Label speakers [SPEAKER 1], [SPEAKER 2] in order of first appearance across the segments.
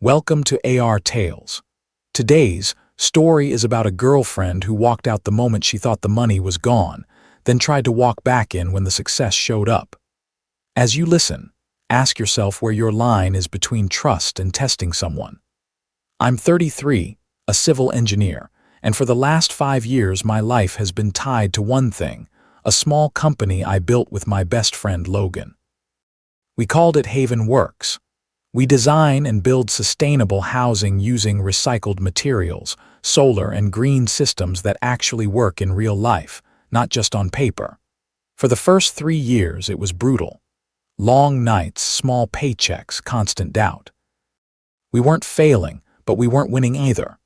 [SPEAKER 1] Welcome to AR Tales. Today's story is about a girlfriend who walked out the moment she thought the money was gone, then tried to walk back in when the success showed up. As you listen, ask yourself where your line is between trust and testing someone. I'm 33, a civil engineer, and for the last 5 years my life has been tied to one thing, a small company I built with my best friend Logan. We called it Haven Works. We design and build sustainable housing using recycled materials, solar and green systems that actually work in real life, not just on paper. For the first 3 years it was brutal. Long nights, small paychecks, constant doubt. We weren't failing, but we weren't winning either.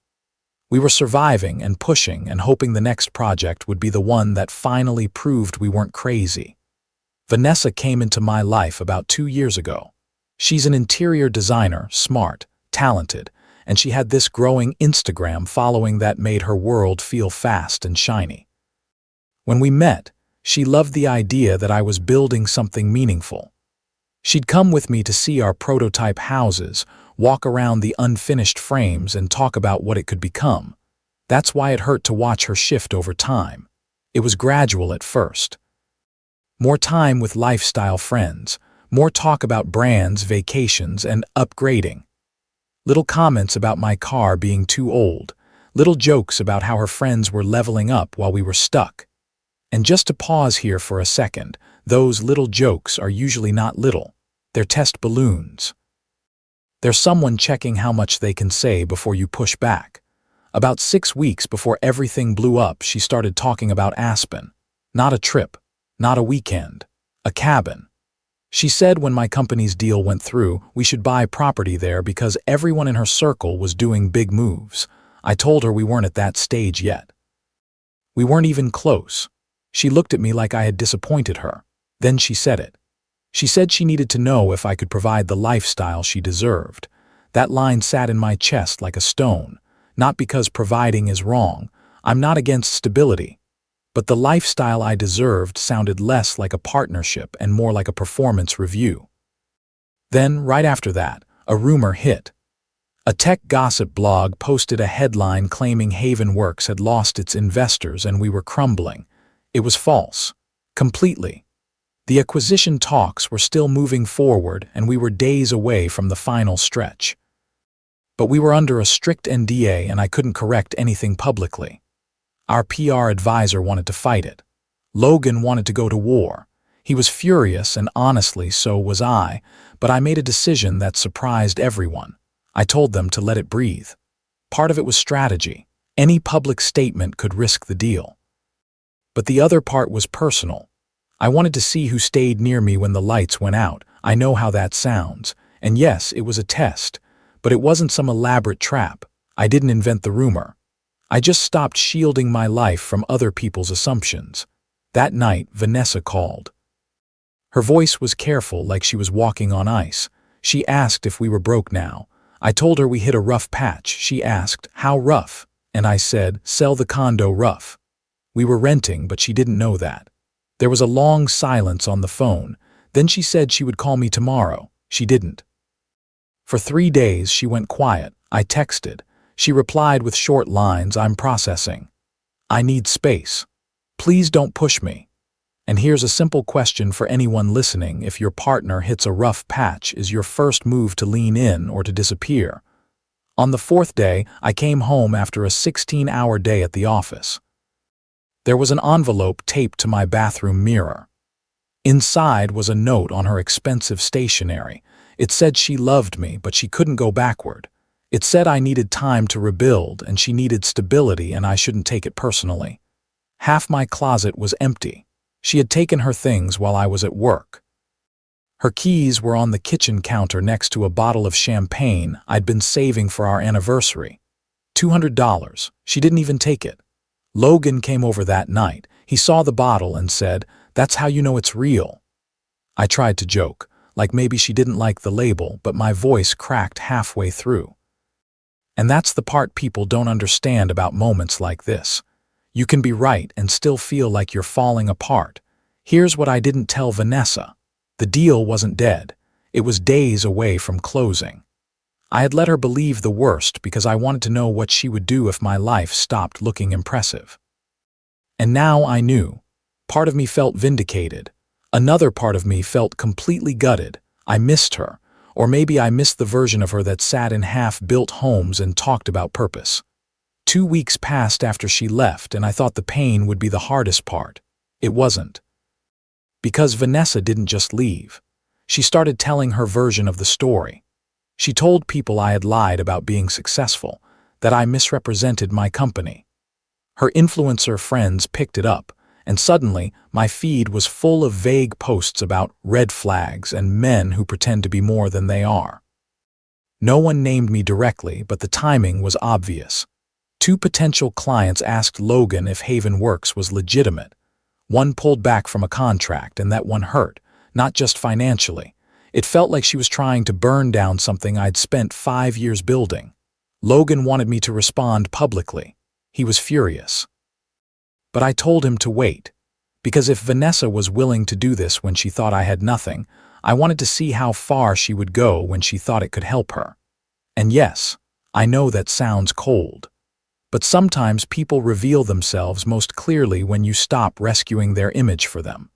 [SPEAKER 1] We were surviving and pushing and hoping the next project would be the one that finally proved we weren't crazy. Vanessa came into my life about 2 years ago. She's an interior designer, smart, talented, and she had this growing Instagram following that made her world feel fast and shiny. When we met, she loved the idea that I was building something meaningful. She'd come with me to see our prototype houses, walk around the unfinished frames and talk about what it could become. That's why it hurt to watch her shift over time. It was gradual at first. More time with lifestyle friends, more talk about brands, vacations, and upgrading. Little comments about my car being too old, little jokes about how her friends were leveling up while we were stuck. And just to pause here for a second, those little jokes are usually not little. They're test balloons. They're someone checking how much they can say before you push back. About 6 weeks before everything blew up, she started talking about Aspen. Not a trip, not a weekend, a cabin. She said when my company's deal went through, we should buy property there because everyone in her circle was doing big moves. I told her we weren't at that stage yet. We weren't even close. She looked at me like I had disappointed her. Then she said it. She said she needed to know if I could provide the lifestyle she deserved. That line sat in my chest like a stone. Not because providing is wrong. I'm not against stability. But the lifestyle I deserved sounded less like a partnership and more like a performance review. Then, right after that, a rumor hit. A tech gossip blog posted a headline claiming Haven Works had lost its investors and we were crumbling. It was false. Completely. The acquisition talks were still moving forward and we were days away from the final stretch. But we were under a strict NDA and I couldn't correct anything publicly. Our PR advisor wanted to fight it. Logan wanted to go to war. He was furious, and honestly, so was I, but I made a decision that surprised everyone. I told them to let it breathe. Part of it was strategy. Any public statement could risk the deal. But the other part was personal. I wanted to see who stayed near me when the lights went out. I know how that sounds. And yes, it was a test. But it wasn't some elaborate trap. I didn't invent the rumor. I just stopped shielding my life from other people's assumptions. That night, Vanessa called. Her voice was careful, like she was walking on ice. She asked if we were broke now. I told her we hit a rough patch. She asked, "How rough?" And I said, "Sell the condo rough." We were renting, but she didn't know that. There was a long silence on the phone. Then she said she would call me tomorrow. She didn't. For 3 days, she went quiet. I texted. She replied with short lines, "I'm processing. I need space. Please don't push me." And here's a simple question for anyone listening. If your partner hits a rough patch, is your first move to lean in or to disappear? On the 4th day, I came home after a 16-hour day at the office. There was an envelope taped to my bathroom mirror. Inside was a note on her expensive stationery. It said she loved me, but she couldn't go backward. It said I needed time to rebuild and she needed stability and I shouldn't take it personally. Half my closet was empty. She had taken her things while I was at work. Her keys were on the kitchen counter next to a bottle of champagne I'd been saving for our anniversary. $200. She didn't even take it. Logan came over that night. He saw the bottle and said, "That's how you know it's real." I tried to joke, like maybe she didn't like the label, but my voice cracked halfway through. And that's the part people don't understand about moments like this. You can be right and still feel like you're falling apart. Here's what I didn't tell Vanessa. The deal wasn't dead. It was days away from closing. I had let her believe the worst because I wanted to know what she would do if my life stopped looking impressive. And now I knew. Part of me felt vindicated. Another part of me felt completely gutted. I missed her, or maybe I missed the version of her that sat in half-built homes and talked about purpose. 2 weeks passed after she left, and I thought the pain would be the hardest part. It wasn't. Because Vanessa didn't just leave. She started telling her version of the story. She told people I had lied about being successful, that I misrepresented my company. Her influencer friends picked it up, and suddenly my feed was full of vague posts about red flags and men who pretend to be more than they are. No one named me directly, but the timing was obvious. 2 potential clients asked Logan if Haven Works was legitimate. One pulled back from a contract, and that one hurt, not just financially. It felt like she was trying to burn down something I'd spent 5 years building. Logan wanted me to respond publicly. He was furious. But I told him to wait, because if Vanessa was willing to do this when she thought I had nothing, I wanted to see how far she would go when she thought it could help her. And yes, I know that sounds cold. But sometimes people reveal themselves most clearly when you stop rescuing their image for them.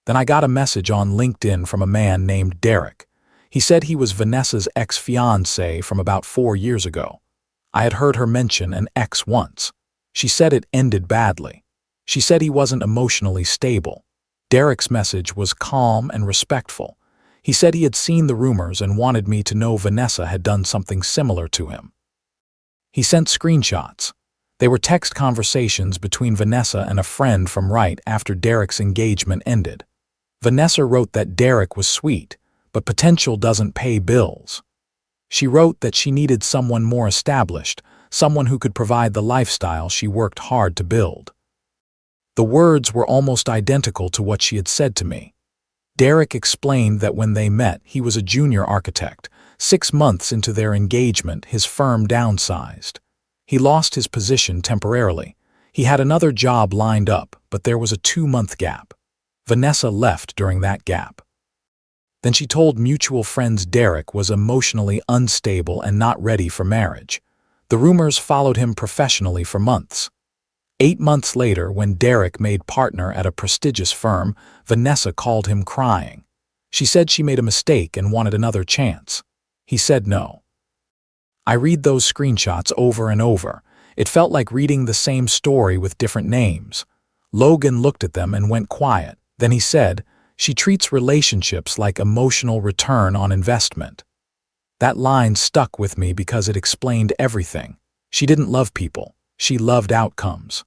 [SPEAKER 1] Then I got a message on LinkedIn from a man named Derek. He said he was Vanessa's ex-fiancé from about 4 years ago. I had heard her mention an ex once. She said it ended badly. She said he wasn't emotionally stable. Derek's message was calm and respectful. He said he had seen the rumors and wanted me to know Vanessa had done something similar to him. He sent screenshots. They were text conversations between Vanessa and a friend from right after Derek's engagement ended. Vanessa wrote that Derek was sweet, but potential doesn't pay bills. She wrote that she needed someone more established, someone who could provide the lifestyle she worked hard to build. The words were almost identical to what she had said to me. Derek explained that when they met, he was a junior architect. 6 months into their engagement, his firm downsized. He lost his position temporarily. He had another job lined up, but there was a 2-month gap. Vanessa left during that gap. Then she told mutual friends Derek was emotionally unstable and not ready for marriage. The rumors followed him professionally for months. 8 months later, when Derek made partner at a prestigious firm, Vanessa called him crying. She said she made a mistake and wanted another chance. He said no. I read those screenshots over and over. It felt like reading the same story with different names. Logan looked at them and went quiet. Then he said, "She treats relationships like emotional return on investment." That line stuck with me because it explained everything. She didn't love people. She loved outcomes.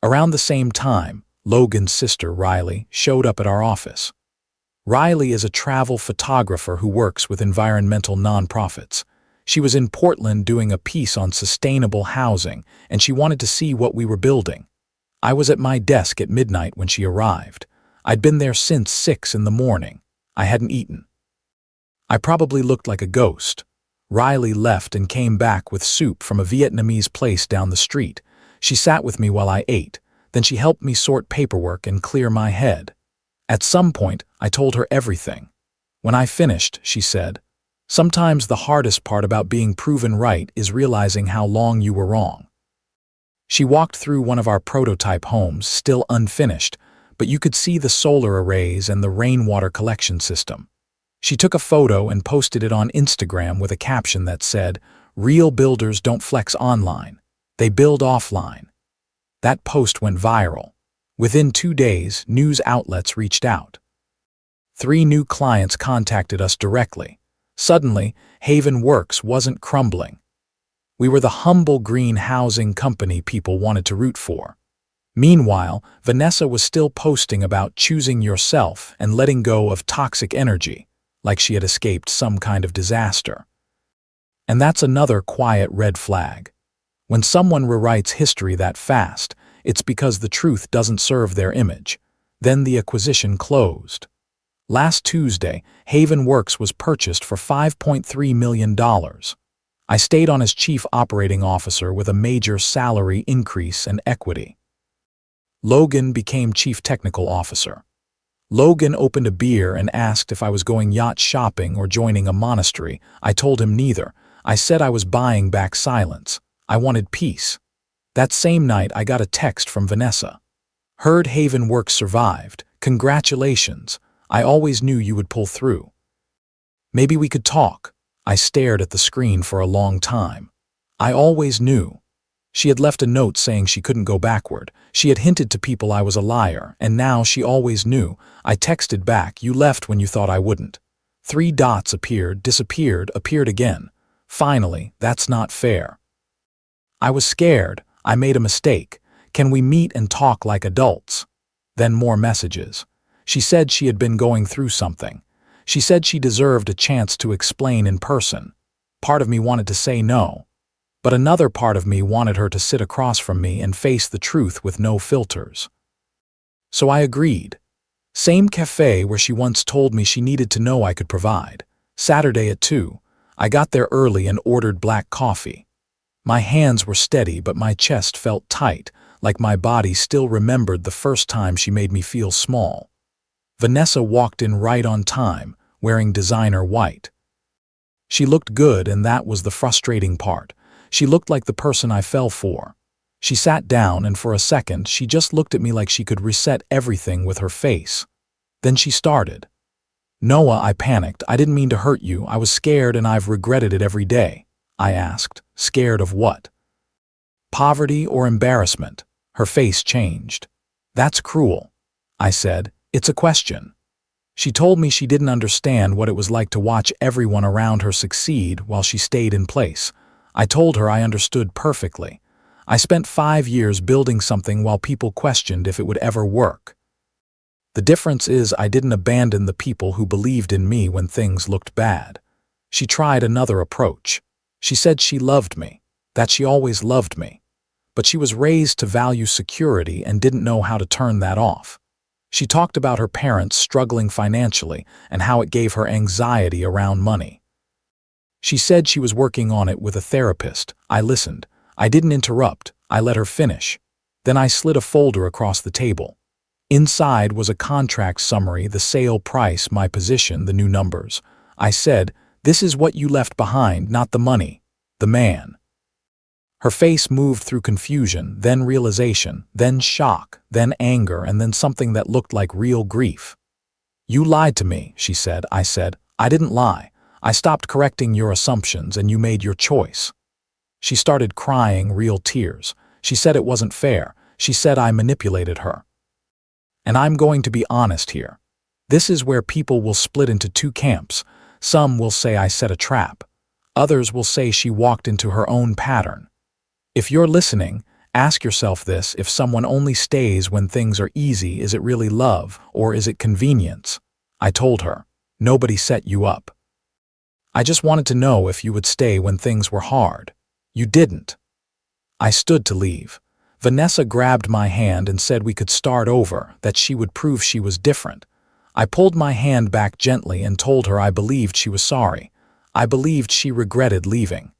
[SPEAKER 1] Around the same time, Logan's sister, Riley, showed up at our office. Riley is a travel photographer who works with environmental nonprofits. She was in Portland doing a piece on sustainable housing, and she wanted to see what we were building. I was at my desk at midnight when she arrived. I'd been there since 6 in the morning. I hadn't eaten. I probably looked like a ghost. Riley left and came back with soup from a Vietnamese place down the street. She sat with me while I ate. Then she helped me sort paperwork and clear my head. At some point, I told her everything. When I finished, she said, "Sometimes the hardest part about being proven right is realizing how long you were wrong." She walked through one of our prototype homes, still unfinished, but you could see the solar arrays and the rainwater collection system. She took a photo and posted it on Instagram with a caption that said, "Real builders don't flex online. They build offline." That post went viral. Within 2 days, news outlets reached out. 3 new clients contacted us directly. Suddenly, Haven Works wasn't crumbling. We were the humble green housing company people wanted to root for. Meanwhile, Vanessa was still posting about choosing yourself and letting go of toxic energy, like she had escaped some kind of disaster. And that's another quiet red flag. When someone rewrites history that fast, it's because the truth doesn't serve their image. Then the acquisition closed. Last Tuesday, Haven Works was purchased for $5.3 million. I stayed on as chief operating officer with a major salary increase and equity. Logan became chief technical officer. Logan opened a beer and asked if I was going yacht shopping or joining a monastery. I told him neither. I said I was buying back silence. I wanted peace. That same night, I got a text from Vanessa. "Heard Haven work survived. Congratulations. I always knew you would pull through. Maybe we could talk." I stared at the screen for a long time. I always knew. She had left a note saying she couldn't go backward. She had hinted to people I was a liar, and now she always knew. I texted back, "You left when you thought I wouldn't." 3 dots appeared, disappeared, appeared again. Finally, "That's not fair." I was scared. I made a mistake. "Can we meet and talk like adults?" Then more messages. She said she had been going through something. She said she deserved a chance to explain in person. Part of me wanted to say no. But another part of me wanted her to sit across from me and face the truth with no filters. So I agreed. Same cafe where she once told me she needed to know I could provide. Saturday at 2. I got there early and ordered black coffee. My hands were steady, but my chest felt tight, like my body still remembered the first time she made me feel small. Vanessa walked in right on time, wearing designer white. She looked good, and that was the frustrating part. She looked like the person I fell for. She sat down, and for a second, she just looked at me like she could reset everything with her face. Then she started. "Noah," I panicked. "I didn't mean to hurt you. I was scared, and I've regretted it every day." I asked. "Scared of what? Poverty or embarrassment?" Her face changed. "That's cruel." I said. "It's a question." She told me she didn't understand what it was like to watch everyone around her succeed while she stayed in place. I told her I understood perfectly. I spent 5 years building something while people questioned if it would ever work. The difference is I didn't abandon the people who believed in me when things looked bad. She tried another approach. She said she loved me, that she always loved me. But she was raised to value security and didn't know how to turn that off. She talked about her parents struggling financially and how it gave her anxiety around money. She said she was working on it with a therapist. I listened. I didn't interrupt. I let her finish. Then I slid a folder across the table. Inside was a contract summary, the sale price, my position, the new numbers. I said, "This is what you left behind, not the money. The man." Her face moved through confusion, then realization, then shock, then anger, and then something that looked like real grief. "You lied to me," she said. I said, "I didn't lie. I stopped correcting your assumptions and you made your choice." She started crying, real tears. She said it wasn't fair. She said I manipulated her. And I'm going to be honest here. This is where people will split into 2 camps. Some will say I set a trap. Others will say she walked into her own pattern. If you're listening, ask yourself this: if someone only stays when things are easy, is it really love or is it convenience? I told her, "Nobody set you up. I just wanted to know if you would stay when things were hard. You didn't." I stood to leave. Vanessa grabbed my hand and said we could start over, that she would prove she was different. I pulled my hand back gently and told her I believed she was sorry. I believed she regretted leaving.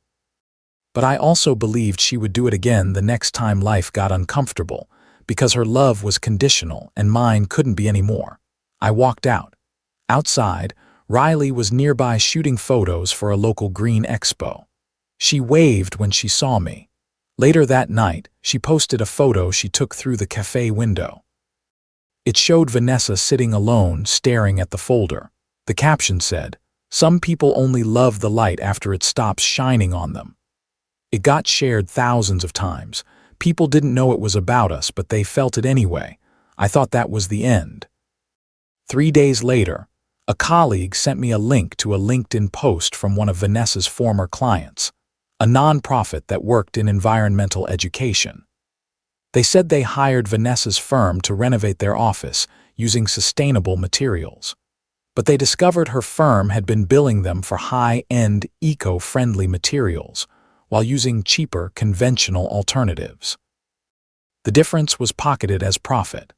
[SPEAKER 1] But I also believed she would do it again the next time life got uncomfortable, because her love was conditional and mine couldn't be anymore. I walked out. Outside, Riley was nearby shooting photos for a local green expo. She waved when she saw me. Later that night, she posted a photo she took through the cafe window. It showed Vanessa sitting alone, staring at the folder. The caption said, "Some people only love the light after it stops shining on them." It got shared thousands of times. People didn't know it was about us, but they felt it anyway. I thought that was the end. 3 days later, a colleague sent me a link to a LinkedIn post from one of Vanessa's former clients, a nonprofit that worked in environmental education. They said they hired Vanessa's firm to renovate their office using sustainable materials. But they discovered her firm had been billing them for high-end, eco-friendly materials, while using cheaper, conventional alternatives. The difference was pocketed as profit.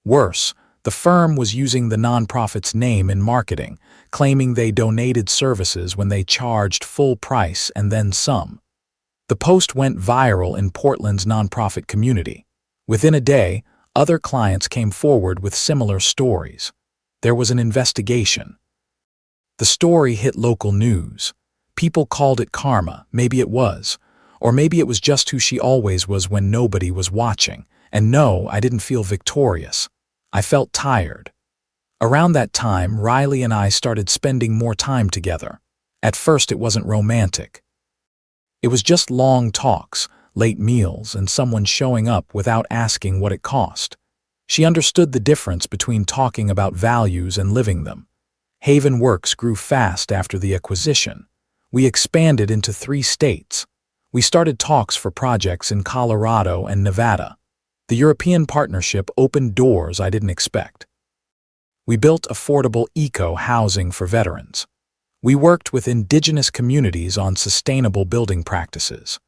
[SPEAKER 1] Worse, the firm was using the nonprofit's name in marketing, claiming they donated services when they charged full price and then some. The post went viral in Portland's nonprofit community. Within a day, other clients came forward with similar stories. There was an investigation. The story hit local news. People called it karma, maybe it was. Or maybe it was just who she always was when nobody was watching. And no, I didn't feel victorious. I felt tired. Around that time, Riley and I started spending more time together. At first, it wasn't romantic. It was just long talks, late meals, and someone showing up without asking what it cost. She understood the difference between talking about values and living them. Haven Works grew fast after the acquisition. We expanded into 3 states. We started talks for projects in Colorado and Nevada. The European partnership opened doors I didn't expect. We built affordable eco-housing for veterans. We worked with indigenous communities on sustainable building practices.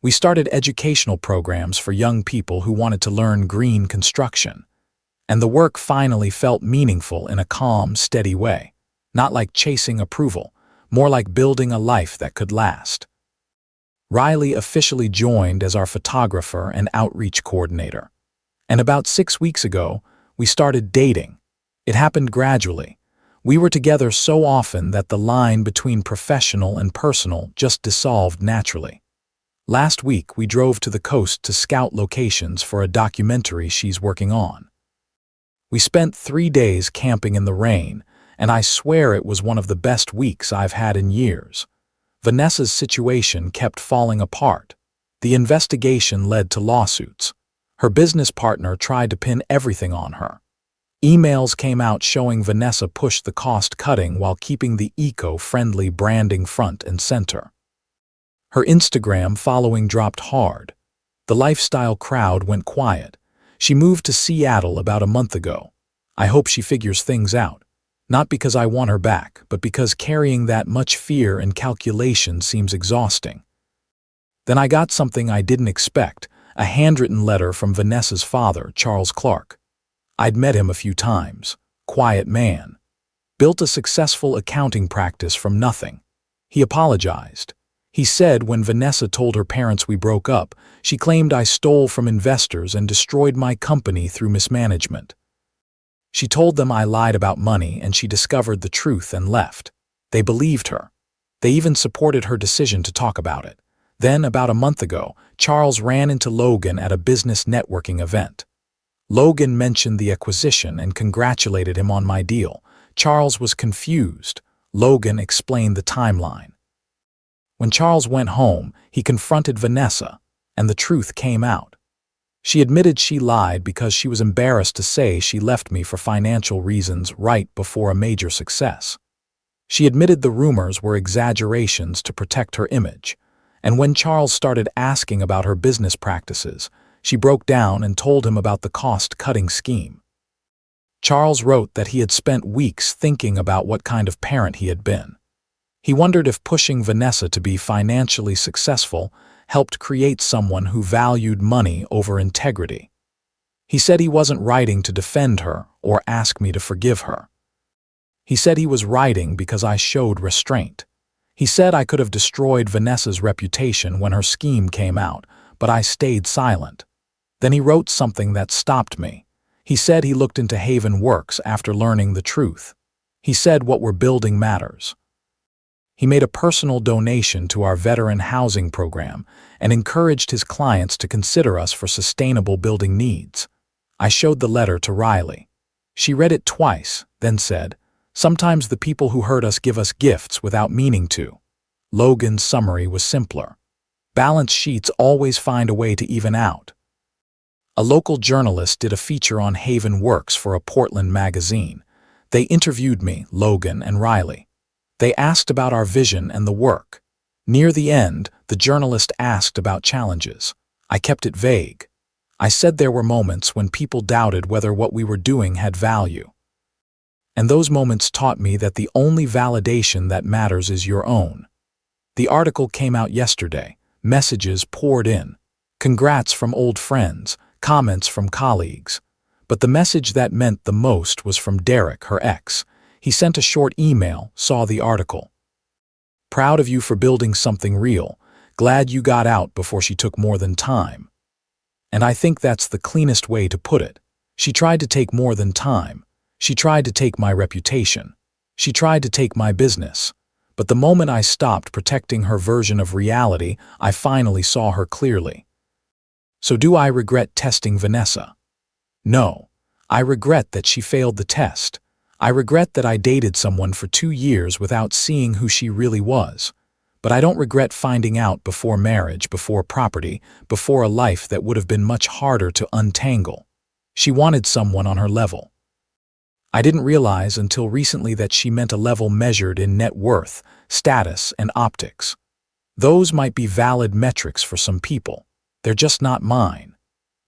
[SPEAKER 1] We started educational programs for young people who wanted to learn green construction. And the work finally felt meaningful in a calm, steady way. Not like chasing approval, more like building a life that could last. Riley officially joined as our photographer and outreach coordinator. And about 6 weeks ago, we started dating. It happened gradually. We were together so often that the line between professional and personal just dissolved naturally. Last week, we drove to the coast to scout locations for a documentary she's working on. We spent 3 days camping in the rain, and I swear it was one of the best weeks I've had in years. Vanessa's situation kept falling apart. The investigation led to lawsuits. Her business partner tried to pin everything on her. Emails came out showing Vanessa pushed the cost-cutting while keeping the eco-friendly branding front and center. Her Instagram following dropped hard. The lifestyle crowd went quiet. She moved to Seattle about a month ago. I hope she figures things out. Not because I want her back, but because carrying that much fear and calculation seems exhausting. Then I got something I didn't expect, a handwritten letter from Vanessa's father, Charles Clark. I'd met him a few times. Quiet man. Built a successful accounting practice from nothing. He apologized. He said when Vanessa told her parents we broke up, she claimed I stole from investors and destroyed my company through mismanagement. She told them I lied about money and she discovered the truth and left. They believed her. They even supported her decision to talk about it. Then, about a month ago, Charles ran into Logan at a business networking event. Logan mentioned the acquisition and congratulated him on my deal. Charles was confused. Logan explained the timeline. When Charles went home, he confronted Vanessa, and the truth came out. She admitted she lied because she was embarrassed to say she left me for financial reasons right before a major success. She admitted the rumors were exaggerations to protect her image, and when Charles started asking about her business practices, she broke down and told him about the cost-cutting scheme. Charles wrote that he had spent weeks thinking about what kind of parent he had been. He wondered if pushing Vanessa to be financially successful helped create someone who valued money over integrity. He said he wasn't writing to defend her or ask me to forgive her. He said he was writing because I showed restraint. He said I could have destroyed Vanessa's reputation when her scheme came out, but I stayed silent. Then he wrote something that stopped me. He said he looked into Haven Works after learning the truth. He said what we're building matters. He made a personal donation to our veteran housing program and encouraged his clients to consider us for sustainable building needs. I showed the letter to Riley. She read it twice, then said, "Sometimes the people who hurt us give us gifts without meaning to." Logan's summary was simpler. Balance sheets always find a way to even out. A local journalist did a feature on Haven Works for a Portland magazine. They interviewed me, Logan, and Riley. They asked about our vision and the work. Near the end, the journalist asked about challenges. I kept it vague. I said there were moments when people doubted whether what we were doing had value. And those moments taught me that the only validation that matters is your own. The article came out yesterday. Messages poured in. Congrats from old friends, comments from colleagues. But the message that meant the most was from Derek, her ex. He sent a short email, saw the article. "Proud of you for building something real. Glad you got out before she took more than time." And I think that's the cleanest way to put it. She tried to take more than time. She tried to take my reputation. She tried to take my business. But the moment I stopped protecting her version of reality, I finally saw her clearly. So do I regret testing Vanessa? No. I regret that she failed the test. I regret that I dated someone for 2 years without seeing who she really was. But I don't regret finding out before marriage, before property, before a life that would have been much harder to untangle. She wanted someone on her level. I didn't realize until recently that she meant a level measured in net worth, status, and optics. Those might be valid metrics for some people. They're just not mine.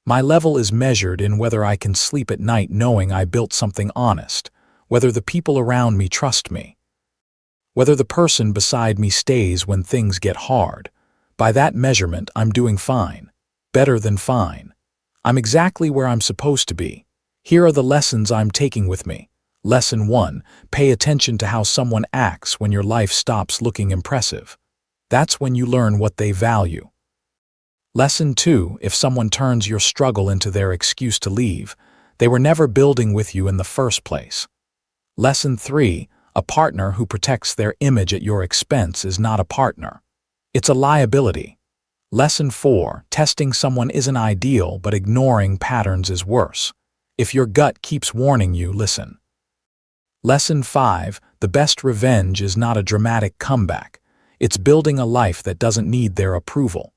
[SPEAKER 1] My level is measured in whether I can sleep at night knowing I built something honest, whether the people around me trust me, whether the person beside me stays when things get hard. By that measurement, I'm doing fine. Better than fine. I'm exactly where I'm supposed to be. Here are the lessons I'm taking with me. Lesson 1. Pay attention to how someone acts when your life stops looking impressive. That's when you learn what they value. Lesson 2. If someone turns your struggle into their excuse to leave, they were never building with you in the first place. Lesson 3. A partner who protects their image at your expense is not a partner. It's a liability. Lesson 4. Testing someone isn't ideal, but ignoring patterns is worse. If your gut keeps warning you, listen. Lesson 5. The best revenge is not a dramatic comeback. It's building a life that doesn't need their approval.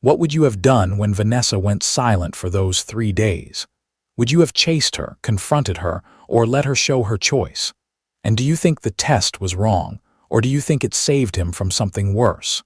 [SPEAKER 1] What would you have done when Vanessa went silent for those 3 days? Would you have chased her, confronted her, or let her show her choice? And do you think the test was wrong, or do you think it saved him from something worse?